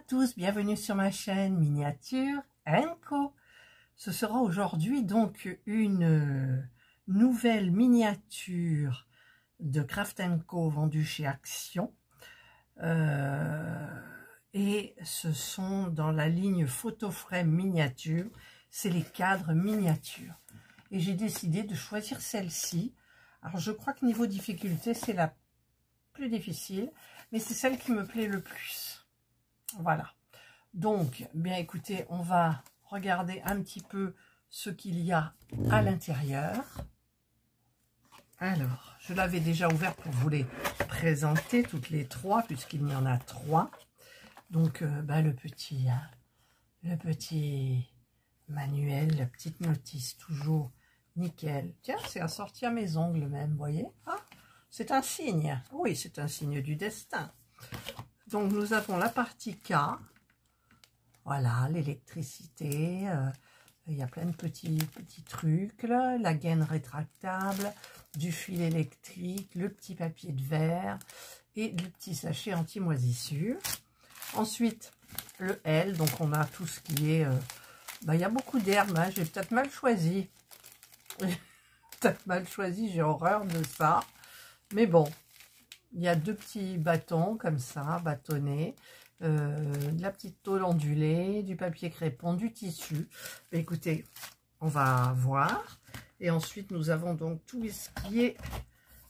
tous, bienvenue sur ma chaîne Miniature Co. Ce sera aujourd'hui donc une nouvelle miniature de Craft & Co vendue chez Action. Et ce sont dans la ligne photo frame miniature, c'est les cadres miniatures. Et j'ai décidé de choisir celle-ci. Alors je crois que niveau difficulté, c'est la plus difficile, mais c'est celle qui me plaît le plus. Voilà. Donc, bien écoutez, on va regarder un petit peu ce qu'il y a à l'intérieur. Alors, je l'avais déjà ouvert pour vous les présenter toutes les trois, puisqu'il y en a trois. Donc, le petit manuel, la petite notice, toujours nickel. Tiens, c'est assorti à mes ongles même, vous voyez. Ah, c'est un signe. Oui, c'est un signe du destin. Donc, nous avons la partie K. Voilà, l'électricité. Il y a plein de petits trucs, là. La gaine rétractable, du fil électrique, le petit papier de verre et le petit sachet anti-moisissure. Ensuite, le L. Donc, on a tout ce qui est... il y a beaucoup d'herbes. Hein. J'ai peut-être mal choisi. J'ai horreur de ça. Mais bon. Il y a deux petits bâtons comme ça, bâtonnés, de la petite tôle ondulée, du papier crépon, du tissu. Écoutez, on va voir. Et ensuite, nous avons donc tout ce qui est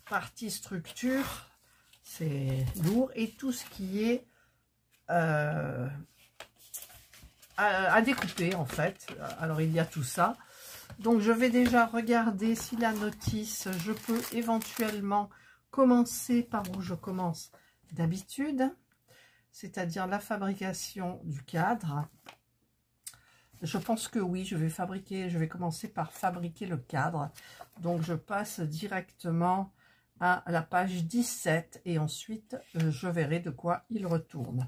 partie structure, c'est lourd, et tout ce qui est à découper en fait. Alors, il y a tout ça. Donc, je vais déjà regarder si la notice, je peux éventuellement... commencer par où je commence d'habitude, c'est-à-dire la fabrication du cadre. Je pense que oui, je vais commencer par fabriquer le cadre. Donc je passe directement à la page 17 et ensuite je verrai de quoi il retourne.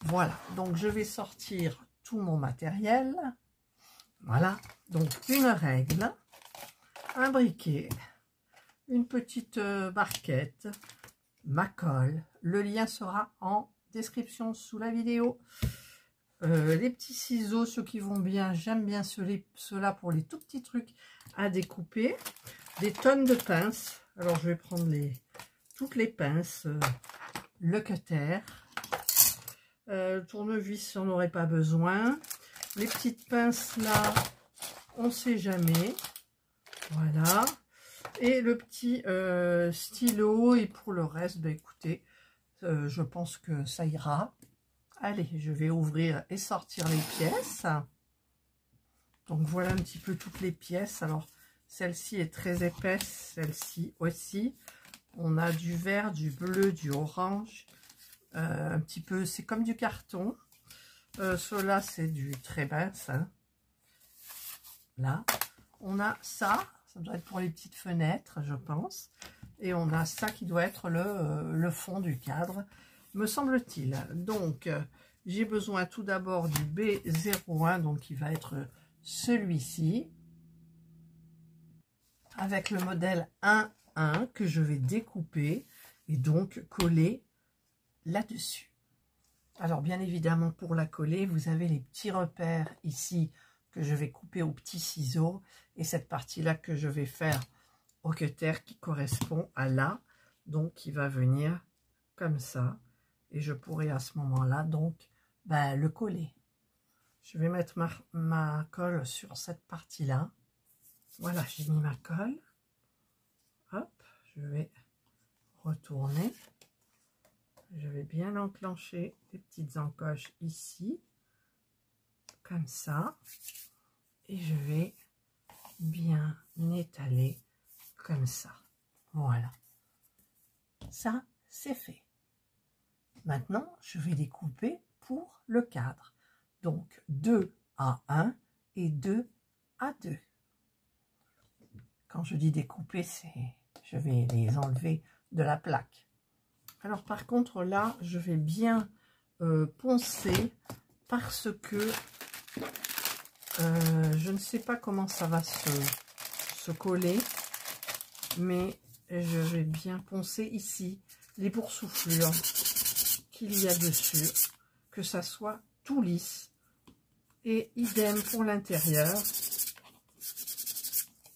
Voilà, donc je vais sortir tout mon matériel. Voilà, donc une règle, un briquet, une petite barquette, ma colle. Le lien sera en description sous la vidéo. Les petits ciseaux, ceux qui vont bien, j'aime bien ceux-là pour les tout petits trucs à découper. Des tonnes de pinces. Alors je vais prendre toutes les pinces. Le cutter. Le tournevis, on n'aurait pas besoin. Les petites pinces là, on ne sait jamais. Voilà. Et le petit stylo, et pour le reste, écoutez, je pense que ça ira. Allez, je vais ouvrir et sortir les pièces. Donc voilà un petit peu toutes les pièces. Alors, celle-ci est très épaisse, celle-ci aussi. On a du vert, du bleu, du orange. Un petit peu, c'est comme du carton. Cela, c'est du très mince. Hein. Là, on a ça. Ça doit être pour les petites fenêtres, je pense. Et on a ça qui doit être le fond du cadre, me semble-t-il. Donc, j'ai besoin tout d'abord du B01, donc qui va être celui-ci, avec le modèle 1-1 que je vais découper et donc coller là-dessus. Alors, bien évidemment, pour la coller, vous avez les petits repères ici, que je vais couper au petit ciseau, et cette partie-là que je vais faire au cutter qui correspond à là, donc qui va venir comme ça, et je pourrai à ce moment-là donc le coller. Je vais mettre ma colle sur cette partie-là. Voilà, j'ai mis ma colle. Hop, je vais retourner. Je vais bien enclencher les petites encoches ici, comme ça, et je vais bien étaler comme ça. Voilà, ça c'est fait. Maintenant je vais découper pour le cadre, donc 2 à 1 et 2 à 2. Quand je dis découper, c'est je vais les enlever de la plaque. Alors par contre là je vais bien poncer, parce que je ne sais pas comment ça va se coller, mais je vais bien poncer ici les boursouflures qu'il y a dessus, que ça soit tout lisse. Et idem pour l'intérieur.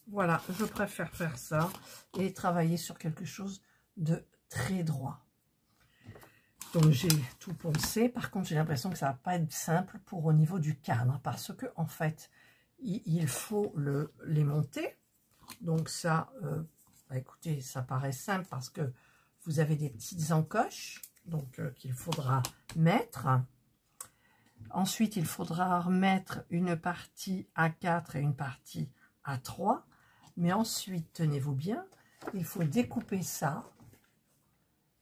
Voilà, je préfère faire ça et travailler sur quelque chose de très droit. Donc j'ai tout poncé. Par contre, j'ai l'impression que ça va pas être simple pour au niveau du cadre, parce que en fait, il faut les monter. Donc ça, bah écoutez, ça paraît simple parce que vous avez des petites encoches, donc qu'il faudra mettre. Ensuite, il faudra remettre une partie à 4 et une partie à 3. Mais ensuite, tenez-vous bien, il faut découper ça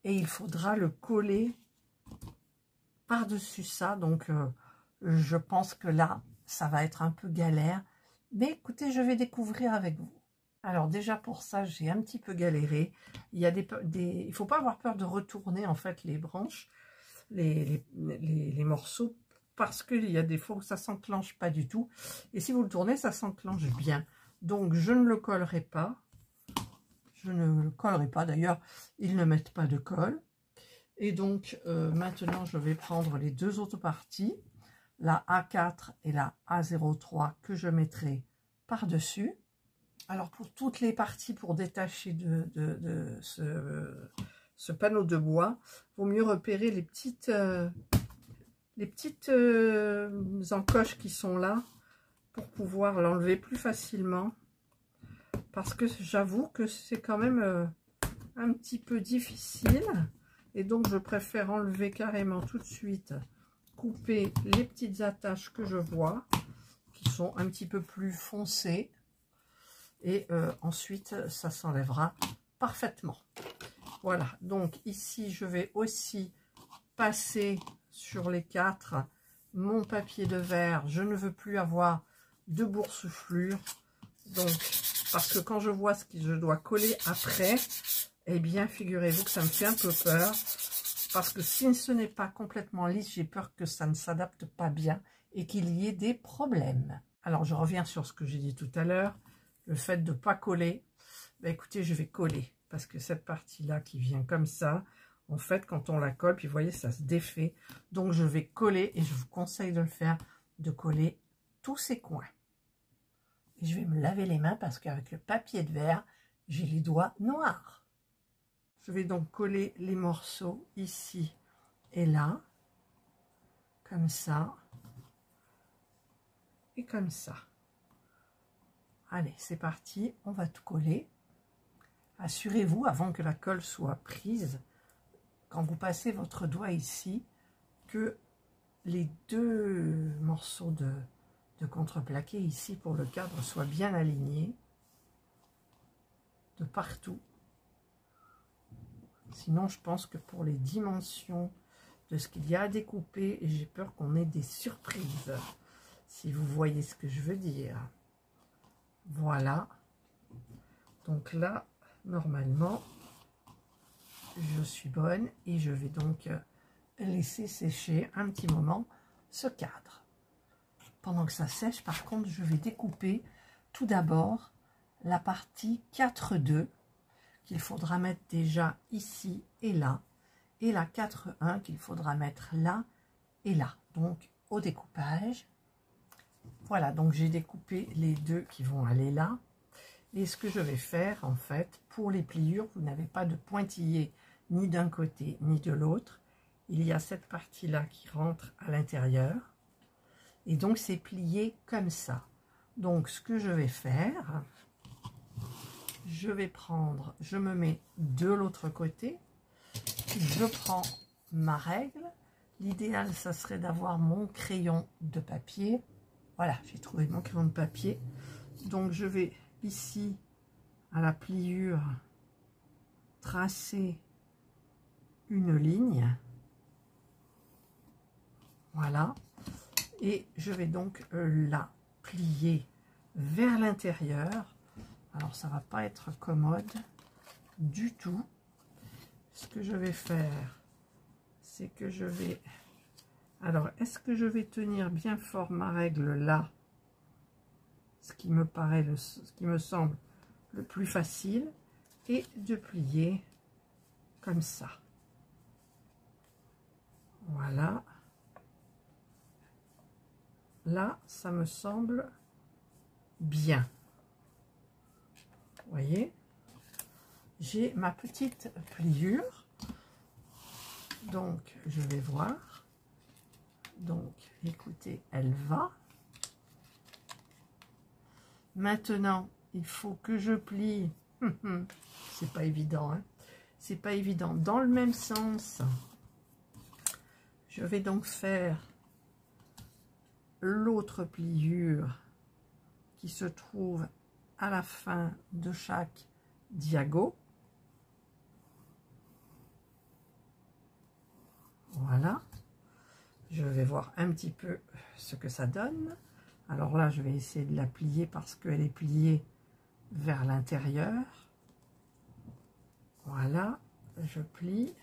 et il faudra le coller par-dessus ça. Donc, je pense que là, ça va être un peu galère. Mais écoutez, je vais découvrir avec vous. Alors déjà, pour ça, j'ai un petit peu galéré. Il y a il faut pas avoir peur de retourner en fait les branches, les morceaux, parce qu'il y a des fois où ça s'enclenche pas du tout. Et si vous le tournez, ça s'enclenche bien. Donc, je ne le collerai pas. Je ne le collerai pas. D'ailleurs, ils ne mettent pas de colle. Et donc, maintenant, je vais prendre les deux autres parties, la A4 et la A03, que je mettrai par-dessus. Alors, pour toutes les parties, pour détacher de ce panneau de bois, il vaut mieux repérer les petites encoches qui sont là, pour pouvoir l'enlever plus facilement, parce que j'avoue que c'est quand même un petit peu difficile, et donc je préfère enlever carrément tout de suite, couper les petites attaches que je vois, qui sont un petit peu plus foncées, et ensuite ça s'enlèvera parfaitement. Voilà, donc ici je vais aussi passer sur les 4 mon papier de verre. Je ne veux plus avoir de boursouflure, donc parce que quand je vois ce que je dois coller après, eh bien figurez-vous que ça me fait un peu peur, parce que si ce n'est pas complètement lisse, j'ai peur que ça ne s'adapte pas bien et qu'il y ait des problèmes. Alors je reviens sur ce que j'ai dit tout à l'heure, le fait de ne pas coller. Ben, écoutez, je vais coller, parce que cette partie là qui vient comme ça, en fait quand on la colle, puis vous voyez ça se défait, donc je vais coller, et je vous conseille de le faire, de coller tous ces coins. Et je vais me laver les mains parce qu'avec le papier de verre, j'ai les doigts noirs. Je vais donc coller les morceaux ici et là, comme ça, et comme ça. Allez, c'est parti, on va tout coller. Assurez-vous, avant que la colle soit prise, quand vous passez votre doigt ici, que les deux morceaux de contreplaqué ici pour le cadre soient bien alignés de partout. Sinon, je pense que pour les dimensions de ce qu'il y a à découper, j'ai peur qu'on ait des surprises, si vous voyez ce que je veux dire. Voilà. Donc là, normalement, je suis bonne, et je vais donc laisser sécher un petit moment ce cadre. Pendant que ça sèche, par contre, je vais découper tout d'abord la partie 4,2 qu'il faudra mettre déjà ici et là, et la 4,1 qu'il faudra mettre là et là. Donc, au découpage, voilà, donc j'ai découpé les deux qui vont aller là. Et ce que je vais faire, en fait, pour les pliures, vous n'avez pas de pointillé ni d'un côté ni de l'autre. Il y a cette partie-là qui rentre à l'intérieur. Et donc, c'est plié comme ça. Donc, ce que je vais faire, je vais prendre, je me mets de l'autre côté, je prends ma règle. L'idéal, ça serait d'avoir mon crayon de papier. Voilà, j'ai trouvé mon crayon de papier. Donc, je vais ici, à la pliure, tracer une ligne. Voilà. Et je vais donc la plier vers l'intérieur. Alors, ça va pas être commode du tout. Ce que je vais faire, c'est que je vais... Alors, est-ce que je vais tenir bien fort ma règle là? Ce qui me paraît, ce qui me semble le plus facile, et de plier comme ça. Voilà. là, ça me semble bien. Vous voyez, j'ai ma petite pliure. Donc, je vais voir. Donc, écoutez, elle va. Maintenant, il faut que je plie. C'est pas évident, hein. C'est pas évident. Dans le même sens, je vais donc faire l'autre pliure qui se trouve à la fin de chaque diago. Voilà. Je vais voir un petit peu ce que ça donne. Alors là, je vais essayer de la plier parce qu'elle est pliée vers l'intérieur. Voilà, je plie.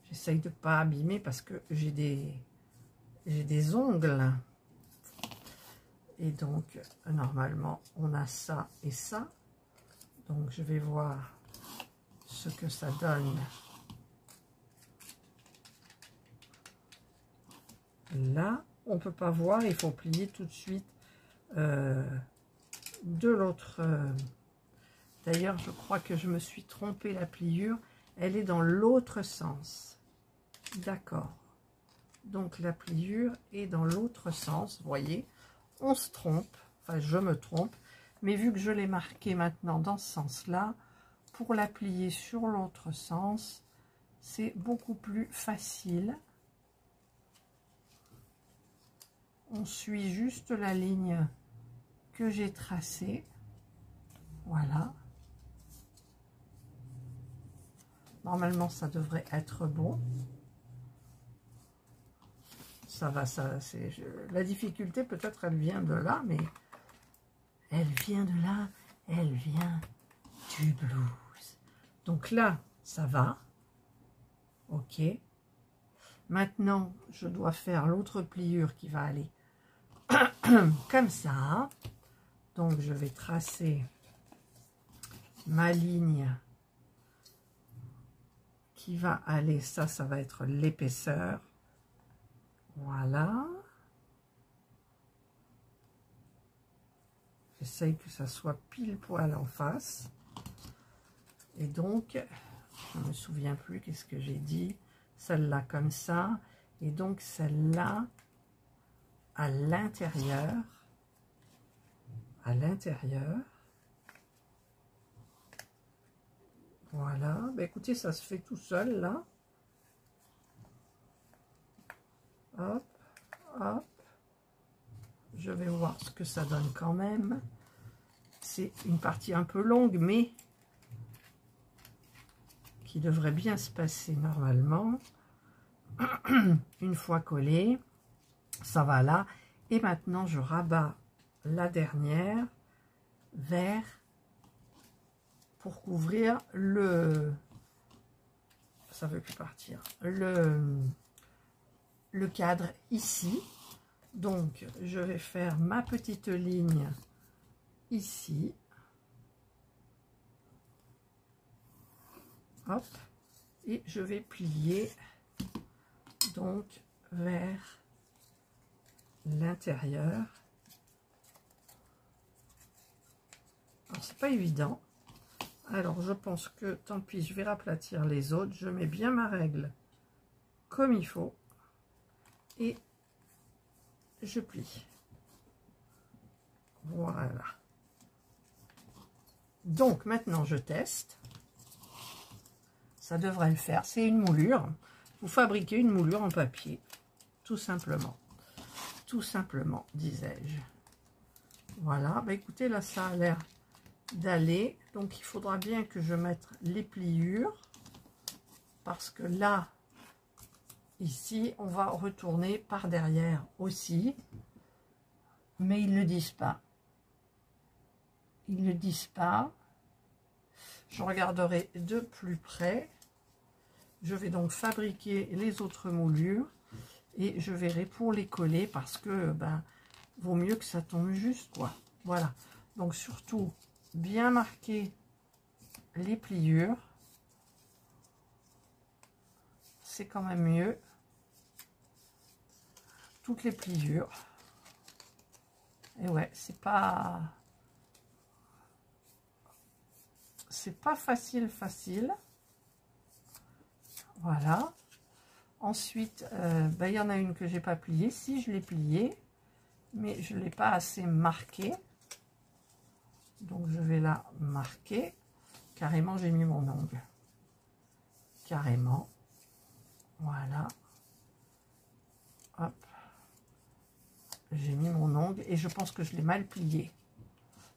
J'essaye de ne pas abîmer parce que j'ai des ongles. Et donc, normalement, on a ça et ça. Donc, je vais voir ce que ça donne. Là, on ne peut pas voir, il faut plier tout de suite de l'autre. D'ailleurs, je crois que je me suis trompée, la pliure, elle est dans l'autre sens. D'accord. Donc, la pliure est dans l'autre sens, vous voyez. On se trompe, enfin, je me trompe, mais vu que je l'ai marqué maintenant dans ce sens-là, pour la plier sur l'autre sens, c'est beaucoup plus facile. On suit juste la ligne que j'ai tracée. Voilà. Normalement, ça devrait être bon. Ça va, ça, c'est... La difficulté, peut-être, elle vient de là, mais... Elle vient de là, elle vient du blues. Donc là, ça va. Ok. Maintenant, je dois faire l'autre pliure qui va aller comme ça. Donc, je vais tracer ma ligne qui va aller, ça va être l'épaisseur. Voilà. J'essaye que ça soit pile poil en face. Et donc, je ne me souviens plus qu'est-ce que j'ai dit. Celle-là comme ça. Et donc, celle-là à l'intérieur. À l'intérieur. Voilà. Ben, écoutez, ça se fait tout seul, là. Hop, hop. Je vais voir ce que ça donne quand même. C'est une partie un peu longue, mais qui devrait bien se passer normalement. Une fois collé, ça va là. Et maintenant, je rabats la dernière vers pour couvrir le... Ça veut plus partir. Le cadre ici. Donc, je vais faire ma petite ligne ici. Hop. Et je vais plier donc vers l'intérieur. Alors, c'est pas évident. Alors, je pense que, tant pis, je vais raplatir les autres. Je mets bien ma règle comme il faut. Et je plie. Voilà. Donc, maintenant, je teste. Ça devrait le faire. C'est une moulure. Vous fabriquez une moulure en papier. Tout simplement. Tout simplement, disais-je. Voilà. Bah, écoutez, là, ça a l'air d'aller. Donc, il faudra bien que je mette les pliures. Parce que là, ici, on va retourner par derrière aussi. Mais ils ne le disent pas. Ils ne disent pas. Je regarderai de plus près. Je vais donc fabriquer les autres moulures. Et je verrai pour les coller parce que, ben, vaut mieux que ça tombe juste, quoi. Voilà. Donc, surtout, bien marquer les pliures. C'est quand même mieux. Toutes les pliures. Et ouais, c'est pas facile. Voilà. Ensuite, il y en a une que j'ai pas pliée. Si, je l'ai pliée, mais je l'ai pas assez marquée. Donc, je vais la marquer. Carrément, j'ai mis mon ongle. Carrément. Voilà. Hop. J'ai mis mon ongle et je pense que je l'ai mal plié.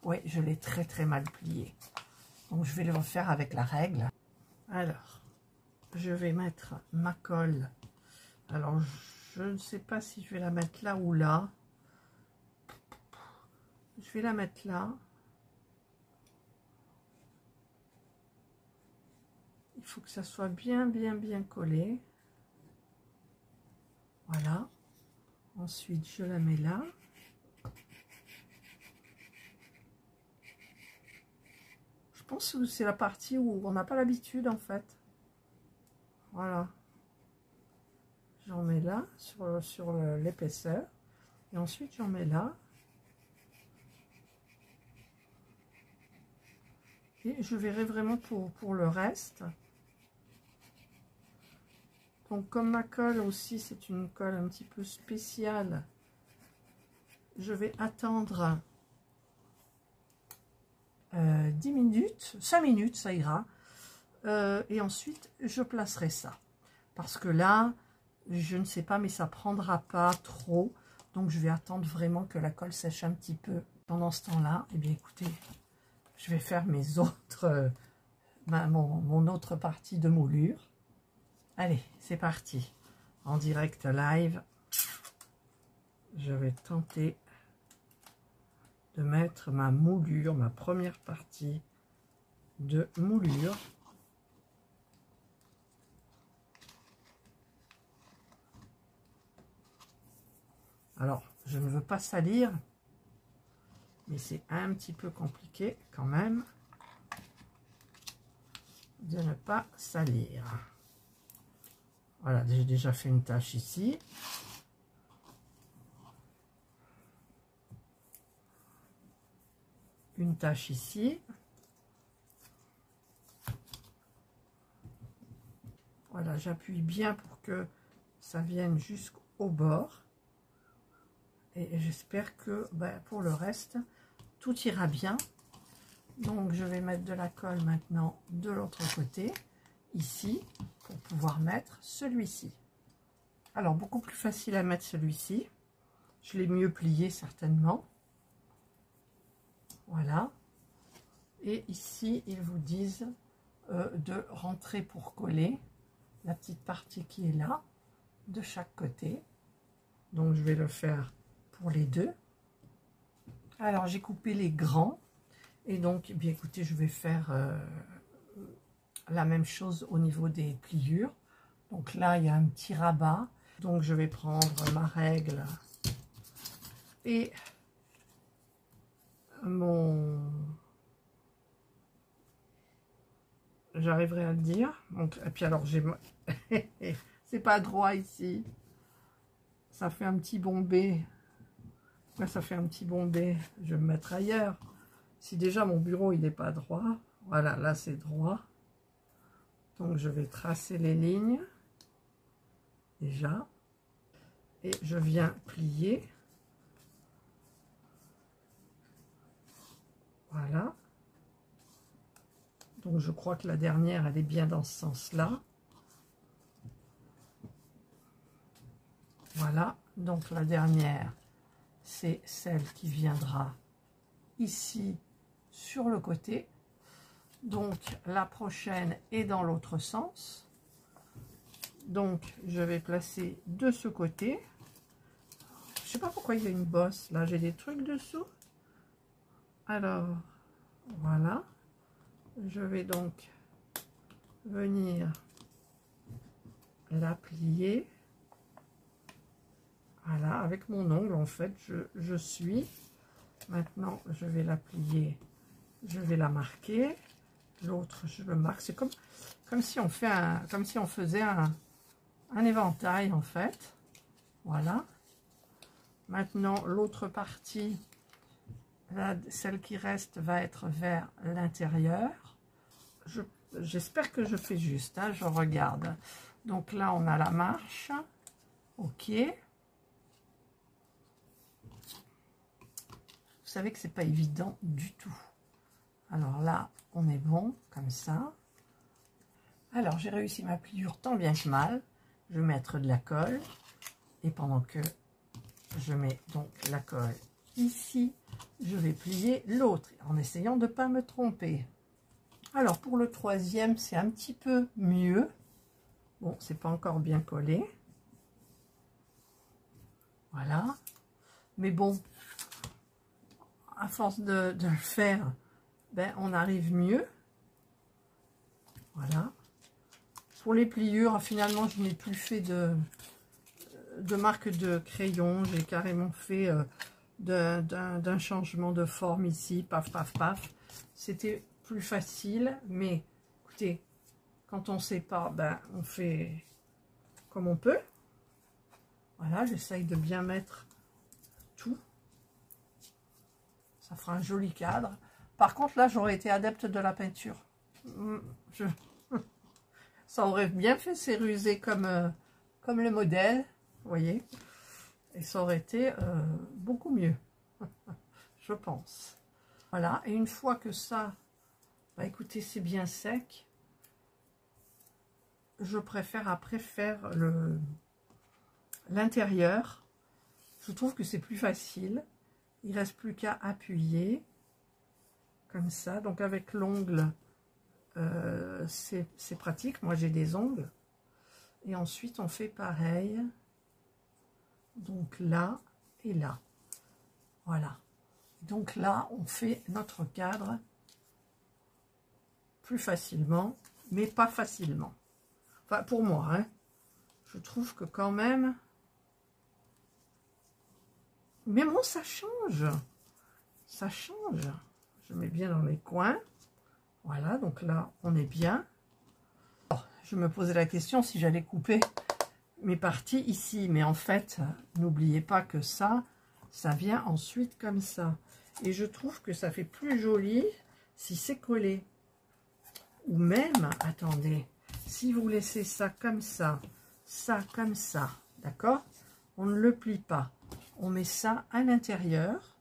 Oui, je l'ai très mal plié. Donc, je vais le refaire avec la règle. Alors, je vais mettre ma colle. Alors, je ne sais pas si je vais la mettre là ou là. Je vais la mettre là. Il faut que ça soit bien collé. Voilà. Ensuite, je la mets là. Je pense que c'est la partie où on n'a pas l'habitude en fait. Voilà. J'en mets là sur l'épaisseur. Et ensuite, j'en mets là. Et je verrai vraiment pour le reste. Donc, comme ma colle aussi, c'est une colle un petit peu spéciale, je vais attendre 10 minutes, 5 minutes, ça ira. Et ensuite, je placerai ça. Parce que là, je ne sais pas, mais ça ne prendra pas trop. Donc, je vais attendre vraiment que la colle sèche un petit peu. Pendant ce temps-là, eh bien, écoutez, je vais faire mes autres, mon autre partie de moulure. Allez, c'est parti. En direct live, je vais tenter de mettre ma moulure, ma première partie de moulure. Alors, je ne veux pas salir, mais c'est un petit peu compliqué quand même de ne pas salir. Voilà, j'ai déjà fait une tache ici. Une tache ici. Voilà, j'appuie bien pour que ça vienne jusqu'au bord. Et j'espère que pour le reste, tout ira bien. Donc, je vais mettre de la colle maintenant de l'autre côté, ici, pour pouvoir mettre celui-ci. Alors, beaucoup plus facile à mettre celui-ci. Je l'ai mieux plié certainement. Voilà. Et ici, ils vous disent de rentrer pour coller la petite partie qui est là, de chaque côté. Donc, je vais le faire pour les deux. Alors, j'ai coupé les grands. Et donc, eh bien, écoutez, je vais faire la même chose au niveau des pliures. Donc là, il y a un petit rabat. Donc, je vais prendre ma règle et mon... J'arriverai à le dire. Donc, et puis alors, j'ai... C'est pas droit ici. Ça fait un petit bombé. Là, ça fait un petit bombé. Je vais me mettre ailleurs. Si déjà mon bureau il n'est pas droit, voilà, là c'est droit. Donc je vais tracer les lignes déjà et je viens plier. Voilà. Donc je crois que la dernière elle est bien dans ce sens-là. Voilà. Donc la dernière c'est celle qui viendra ici sur le côté. Donc la prochaine est dans l'autre sens. Donc je vais placer de ce côté. Je sais pas pourquoi il y a une bosse là, j'ai des trucs dessous. Alors voilà, je vais donc venir la plier. Voilà, avec mon ongle en fait je suis. Maintenant je vais la plier, je vais la marquer. L'autre je le marque, c'est comme si on fait comme si on faisait un éventail en fait. Voilà. Maintenant l'autre partie, Là, celle qui reste va être vers l'intérieur. J'espère que je fais juste, hein, je regarde. Donc là, on a la marche. Ok. Vous savez que c'est pas évident du tout. Alors là, on est bon, comme ça. Alors, j'ai réussi ma pliure tant bien que mal. Je vais mettre de la colle. Et pendant que je mets donc la colle ici, je vais plier l'autre en essayant de ne pas me tromper. Alors, pour le troisième, c'est un petit peu mieux. Bon, c'est pas encore bien collé. Voilà. Mais bon, à force de le faire, ben, on arrive mieux. Voilà. Pour les pliures, finalement, je n'ai plus fait de marque de crayon. J'ai carrément fait d'un changement de forme ici. Paf, paf, paf. C'était plus facile. Mais, écoutez, quand on ne sait pas, ben, on fait comme on peut. Voilà, j'essaye de bien mettre tout. Ça fera un joli cadre. Par contre, là, j'aurais été adepte de la peinture. Ça aurait bien fait s'éruser comme le modèle, vous voyez. Et ça aurait été beaucoup mieux, je pense. Voilà, et une fois que ça, bah, écoutez, c'est bien sec, je préfère après faire l'intérieur. Je trouve que c'est plus facile. Il ne reste plus qu'à appuyer, comme ça. Donc avec l'ongle, c'est pratique. Moi, j'ai des ongles. Et ensuite, on fait pareil. Donc là et là. Voilà. Donc là, on fait notre cadre plus facilement, mais pas facilement. Enfin, pour moi, hein. Je trouve que quand même... Mais bon, ça change. Ça change. Je mets bien dans les coins. Voilà, donc là, on est bien. Alors, je me posais la question si j'allais couper mes parties ici. Mais en fait, n'oubliez pas que ça vient ensuite comme ça. Et je trouve que ça fait plus joli si c'est collé. Ou même, attendez, si vous laissez ça comme ça d'accord? On ne le plie pas. On met ça à l'intérieur.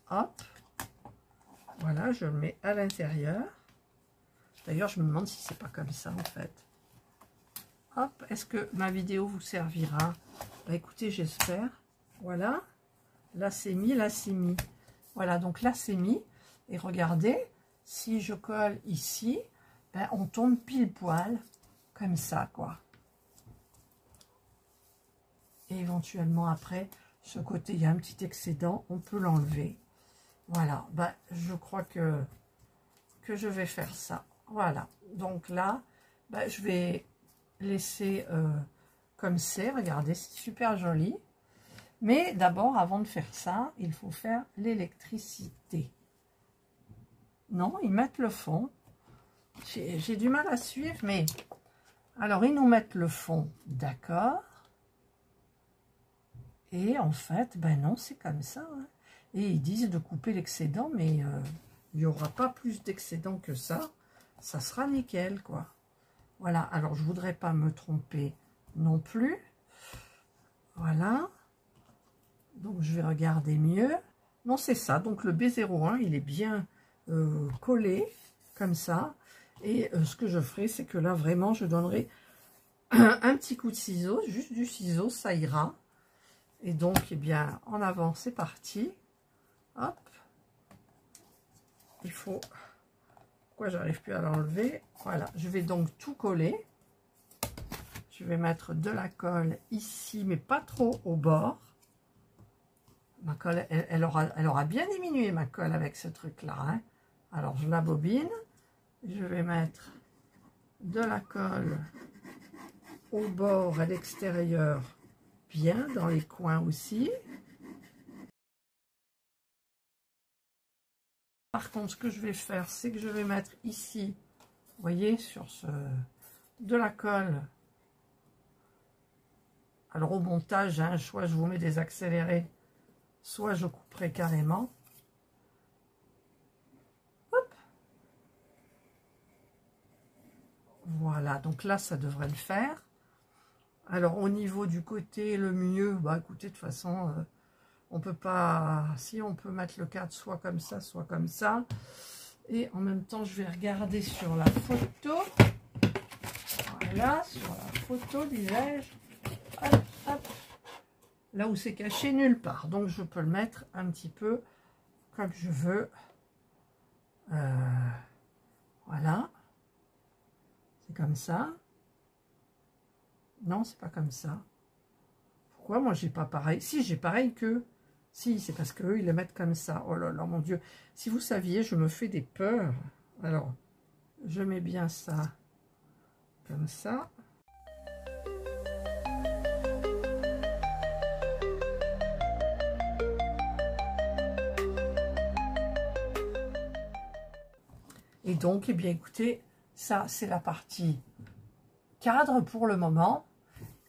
Hop. Voilà, je le mets à l'intérieur. D'ailleurs, je me demande si c'est pas comme ça, en fait. Hop, est-ce que ma vidéo vous servira? Bah, écoutez, j'espère. Voilà. Là, c'est mis, là, c'est mis. Voilà, donc là, c'est mis. Et regardez, si je colle ici, ben, on tombe pile poil, comme ça, quoi. Et éventuellement, après, ce côté, il y a un petit excédent, on peut l'enlever. Voilà, ben, je crois que je vais faire ça. Voilà, donc là, ben, je vais laisser comme c'est. Regardez, c'est super joli. Mais d'abord, avant de faire ça, il faut faire l'électricité. Non, ils mettent le fond. J'ai du mal à suivre, mais... Alors, ils nous mettent le fond, d'accord. Et en fait, ben non, c'est comme ça. Hein. Et ils disent de couper l'excédent, mais il n'y aura pas plus d'excédent que ça. Ça sera nickel, quoi. Voilà, alors je ne voudrais pas me tromper non plus. Voilà. Donc, je vais regarder mieux. Non, c'est ça. Donc, le B01, il est bien collé, comme ça. Et ce que je ferai, c'est que là, vraiment, je donnerai un petit coup de ciseau. Juste du ciseau, ça ira. Et donc, eh bien, en avant, c'est parti. Hop. Il faut... Pourquoi j'arrive plus à l'enlever? Voilà, je vais donc tout coller. Je vais mettre de la colle ici, mais pas trop au bord. Ma colle, elle aura bien diminué, ma colle, avec ce truc-là. Hein. Alors, je la bobine. Je vais mettre de la colle au bord, à l'extérieur, bien, dans les coins aussi. Par contre, ce que je vais faire, c'est que je vais mettre ici, vous voyez, sur de la colle. Alors, au montage, hein, je vous mets des accélérés. soit je couperai carrément. Hop. Voilà, donc là, ça devrait le faire. Alors, au niveau du côté, le mieux, bah écoutez, de toute façon, on peut pas... Si, on peut mettre le cadre soit comme ça, soit comme ça. Et en même temps, je vais regarder sur la photo. Voilà, sur la photo, disais-je. Hop, hop. Là où c'est caché, nulle part. Donc, je peux le mettre un petit peu comme je veux. Voilà. C'est comme ça. Non, c'est pas comme ça. Pourquoi moi, j'ai pas pareil? Si, j'ai pareil que... Si, c'est parce qu'eux, ils le mettent comme ça. Oh là là, mon Dieu. Si vous saviez, je me fais des peurs. Alors, je mets bien ça comme ça. Et donc, eh bien, écoutez, ça, c'est la partie cadre pour le moment.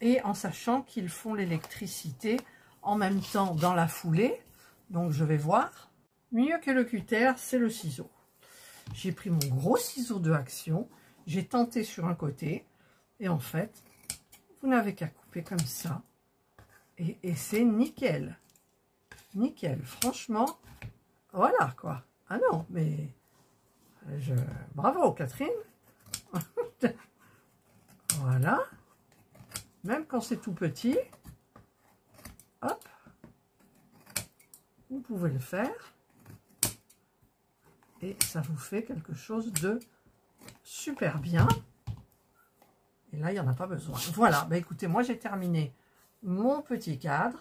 Et en sachant qu'ils font l'électricité en même temps dans la foulée. Donc, je vais voir. Mieux que le cutter, c'est le ciseau. J'ai pris mon gros ciseau de Action. J'ai tenté sur un côté. Et en fait, vous n'avez qu'à couper comme ça. Et c'est nickel. Nickel. Franchement, voilà quoi. Ah non, mais... Bravo, Catherine. Voilà. Même quand c'est tout petit. Hop. Vous pouvez le faire. Et ça vous fait quelque chose de super bien. Et là, il n'y en a pas besoin. Voilà. Bah, écoutez, moi, j'ai terminé mon petit cadre.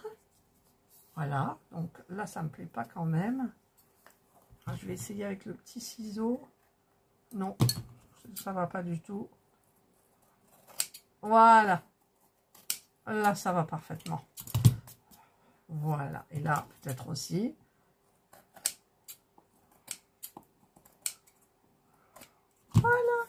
Voilà. Donc là, ça ne me plaît pas quand même. Je vais essayer avec le petit ciseau. Non, ça va pas du tout. Voilà. Là, ça va parfaitement. Voilà. Et là, peut-être aussi. Voilà.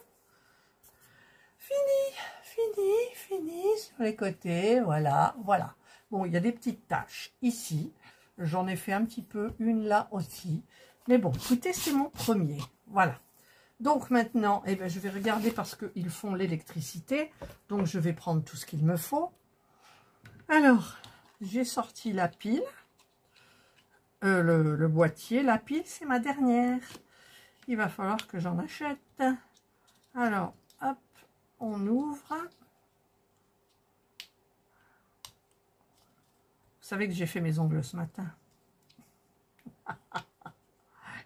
Fini sur les côtés. Voilà, voilà. Bon, il y a des petites taches ici. J'en ai fait un petit peu, une là aussi. Mais bon, écoutez, c'est mon premier. Voilà. Donc maintenant, eh ben, je vais regarder parce qu'ils font l'électricité. Donc je vais prendre tout ce qu'il me faut. Alors, j'ai sorti la pile. Le boîtier. La pile, c'est ma dernière. Il va falloir que j'en achète. Alors, hop, on ouvre. Vous savez que j'ai fait mes ongles ce matin.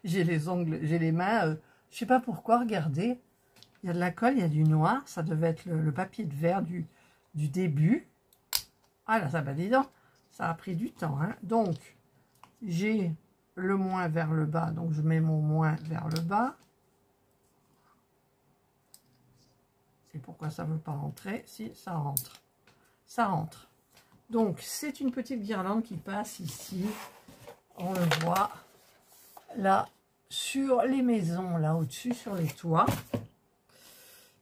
J'ai les ongles, j'ai les mains... je sais pas pourquoi, regardez, il y a de la colle, il y a du noir, ça devait être le papier de verre du début. Ah là, ça va, dis donc, ça a pris du temps. Hein. Donc, j'ai le moins vers le bas, donc je mets mon moins vers le bas. Et pourquoi ça ne veut pas rentrer? Si, ça rentre. Ça rentre. Donc, c'est une petite guirlande qui passe ici. On le voit là. Sur les maisons, là au-dessus, sur les toits.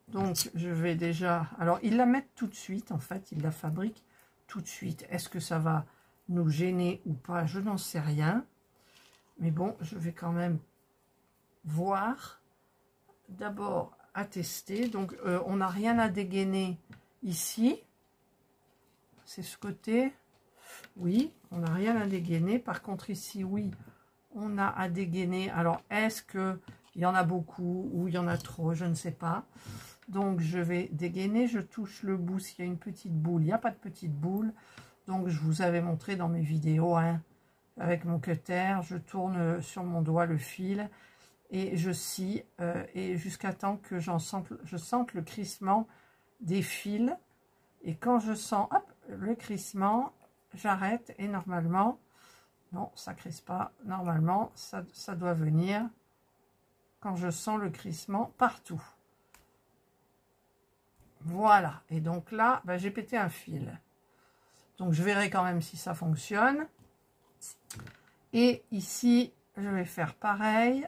Donc, je vais déjà... Alors, ils la mettent tout de suite, en fait. Ils la fabriquent tout de suite. Est-ce que ça va nous gêner ou pas? Je n'en sais rien. Mais bon, je vais quand même voir. D'abord, attester. Donc, on n'a rien à dégainer ici. C'est ce côté. Oui, on n'a rien à dégainer. Par contre, ici, oui... On a à dégainer. Alors, est-ce qu'il y en a beaucoup ou il y en a trop? Je ne sais pas. Donc, je vais dégainer. Je touche le bout s'il y a une petite boule. Il n'y a pas de petite boule. Donc, je vous avais montré dans mes vidéos, hein, avec mon cutter, je tourne sur mon doigt le fil et je scie et jusqu'à temps que je sente le crissement des fils. Et quand je sens hop, le crissement, j'arrête et normalement... Non, ça ne crisse pas. Normalement, ça doit venir quand je sens le crissement partout. Voilà. Et donc là, ben, j'ai pété un fil. Donc, je verrai quand même si ça fonctionne. Et ici, je vais faire pareil.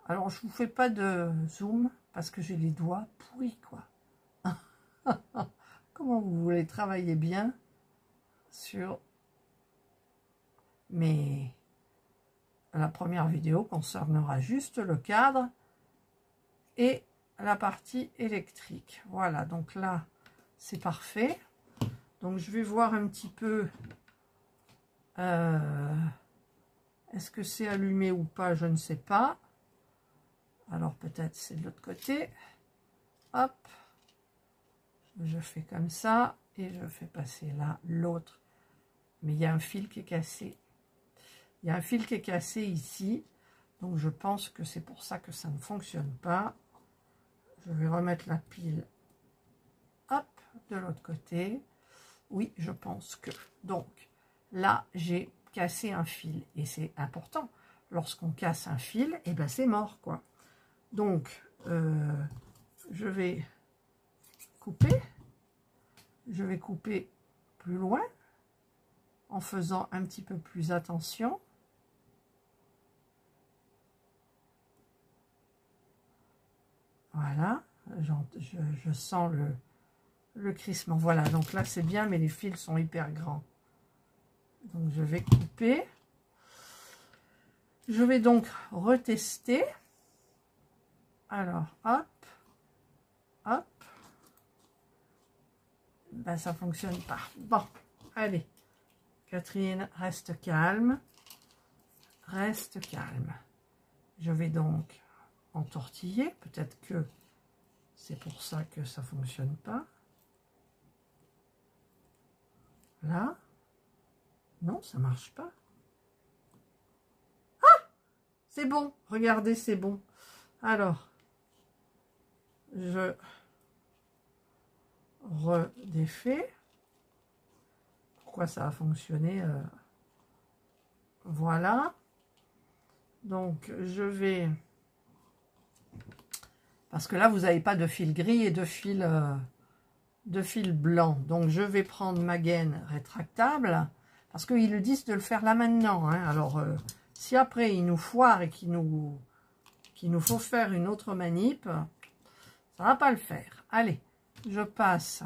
Alors, je ne vous fais pas de zoom parce que j'ai les doigts pourris, quoi. Comment vous voulez travailler bien sur... mais la première vidéo concernera juste le cadre et la partie électrique. Voilà, donc là, c'est parfait. Donc, je vais voir un petit peu... est-ce que c'est allumé ou pas? Je ne sais pas. Alors, peut-être c'est de l'autre côté. Hop. Je fais comme ça. Et je fais passer là l'autre. Mais il y a un fil qui est cassé. Il y a un fil qui est cassé ici. Donc, je pense que c'est pour ça que ça ne fonctionne pas. Je vais remettre la pile, hop, de l'autre côté. Oui, je pense que. Donc, là, j'ai cassé un fil. Et c'est important. Lorsqu'on casse un fil, et ben c'est mort, quoi. Donc, je vais couper. Je vais couper plus loin, en faisant un petit peu plus attention. Voilà, je sens le crissement. Voilà, donc là c'est bien, mais les fils sont hyper grands. Donc je vais couper. Je vais donc retester. Alors, hop, hop. Ben ça fonctionne pas. Bon, allez. Catherine, reste calme. Reste calme. Je vais donc entortiller. Peut-être que c'est pour ça que ça fonctionne pas. Là. Non, ça marche pas. Ah! C'est bon. Regardez, c'est bon. Alors, je redéfais. Pourquoi ça a fonctionné? Voilà. Donc, je vais... Parce que là, vous n'avez pas de fil gris et de fil blanc. Donc, je vais prendre ma gaine rétractable. Parce qu'ils le disent de le faire là maintenant. Hein. Alors, si après, il nous foire et qu'il nous faut faire une autre manip, ça ne va pas le faire. Allez, je passe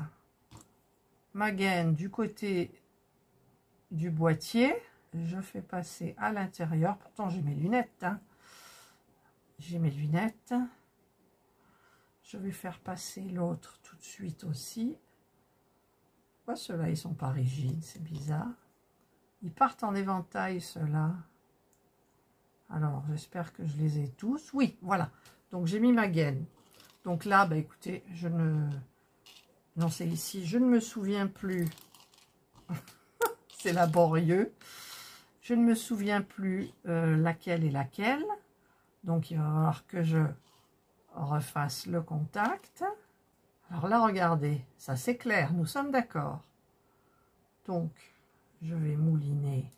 ma gaine du côté du boîtier. Je fais passer à l'intérieur. Pourtant, j'ai mes lunettes. Hein. J'ai mes lunettes. Je vais faire passer l'autre tout de suite aussi. Pourquoi ceux-là, ils sont pas rigides? C'est bizarre. Ils partent en éventail, ceux-là. Alors, j'espère que je les ai tous. Oui, voilà. Donc, j'ai mis ma gaine. Donc là, bah, écoutez, je ne... Non, c'est ici. Je ne me souviens plus. C'est laborieux. Je ne me souviens plus laquelle est laquelle. Donc, il va falloir que je refasse le contact. Alors là, regardez. Ça, c'est clair. Nous sommes d'accord. Donc, je vais mouliner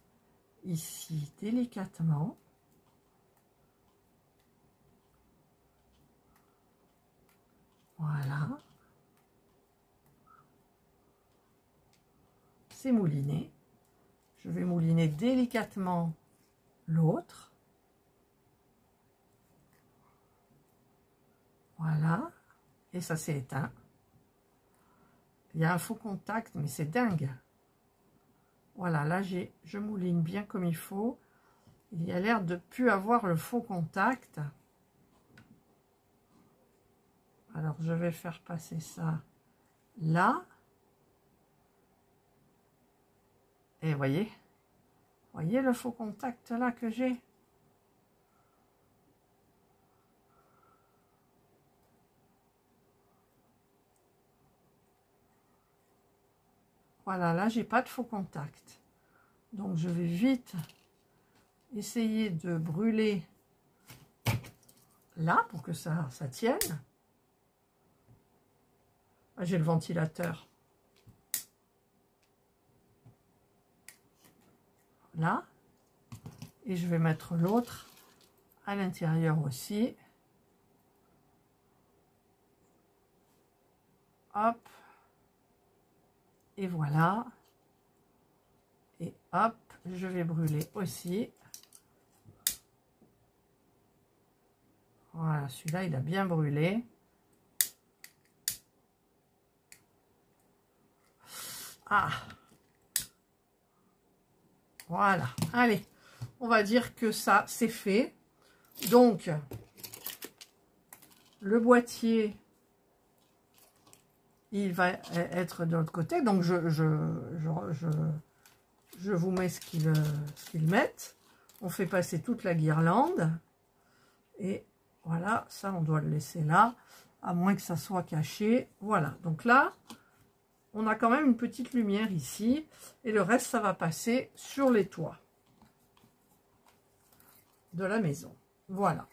ici délicatement. Voilà. C'est mouliné. Je vais mouliner délicatement l'autre. Voilà. Et ça s'est éteint. Il y a un faux contact, mais c'est dingue. Voilà, là, je mouline bien comme il faut. Il y a l'air de plus avoir le faux contact. Alors, je vais faire passer ça là. Et voyez le faux contact là que j'ai? Voilà, là, j'ai pas de faux contact. Donc, je vais vite essayer de brûler là pour que ça tienne. Ah, j'ai le ventilateur. Là. Et je vais mettre l'autre à l'intérieur aussi. Hop. Et voilà. Et hop, je vais brûler aussi. Voilà, celui-là, il a bien brûlé. Ah! Voilà, allez, on va dire que ça, c'est fait. Donc, le boîtier, il va être de l'autre côté. Donc, je vous mets ce qu'ils mettent. On fait passer toute la guirlande. Et voilà, ça, on doit le laisser là, à moins que ça soit caché. Voilà, donc là, on a quand même une petite lumière ici. Et le reste, ça va passer sur les toits de la maison. Voilà.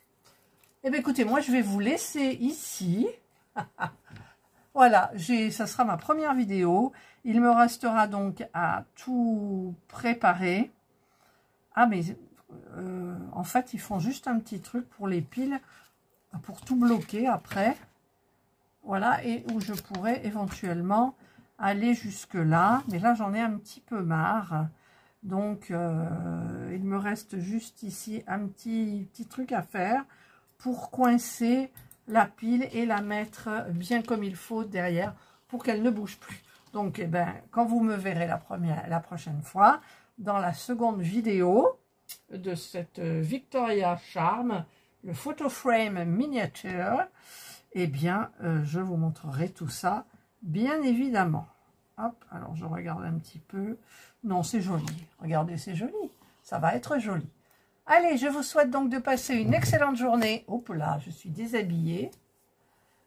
Eh bien, écoutez, moi, je vais vous laisser ici. Voilà, ça sera ma première vidéo. Il me restera donc à tout préparer. Ah, mais en fait, ils font juste un petit truc pour les piles, pour tout bloquer après. Voilà, et où je pourrais éventuellement aller jusque là. Mais là, j'en ai un petit peu marre. Donc, il me reste juste ici un petit truc à faire pour coincer la pile et la mettre bien comme il faut derrière pour qu'elle ne bouge plus. Donc, eh ben, quand vous me verrez la prochaine fois, dans la seconde vidéo de cette Victoria Charm, le photo frame miniature, eh bien, je vous montrerai tout ça, bien évidemment. Hop, alors je regarde un petit peu. Non, c'est joli. Regardez, c'est joli. Ça va être joli. Allez, je vous souhaite donc de passer une excellente journée. Hop là, je suis déshabillée.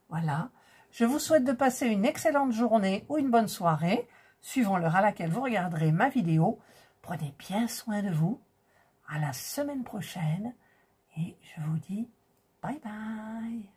Voilà. Je vous souhaite de passer une excellente journée ou une bonne soirée, suivant l'heure à laquelle vous regarderez ma vidéo. Prenez bien soin de vous. À la semaine prochaine. Et je vous dis bye bye.